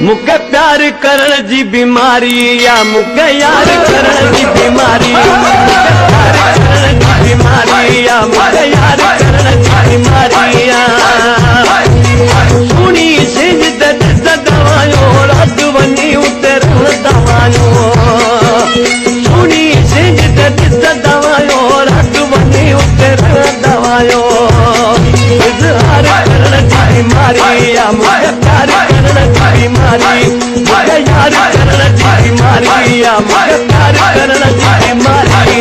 मुके प्यार करण जी बीमारी या मुके यार करण जी बीमारी, प्यार करण जी बीमारी या मुके यार करण जी बीमारी। सुनी सिंज दर्द दवायो रात वनी उतर दवायो, सुनी सिंज दर्द दवायो रात वनी उतर दवायो। इजहार करण जी बीमारी या मुके प्यार करण जी बीमारी, मुके यार करण जी बीमारी या मुके प्यार करण जी बीमारी।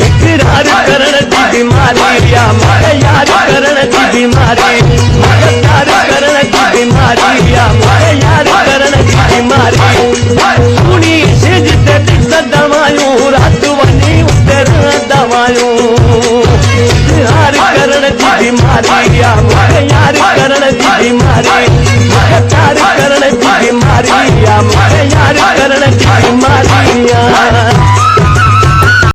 इकरार करण जी बीमारी या मुके यार करण जी बीमारी, मुके प्यार करण जी बीमारी या मुके यार करण जी बीमारी। सुनी सिज ते दिस दवायूं रात वनी उतर दवायूं। इकरार करण जी बीमारी या मुके यार करण जी बीमारी, मुके प्यार करण जी बीमारी या मुके यार करण जी बीमारी।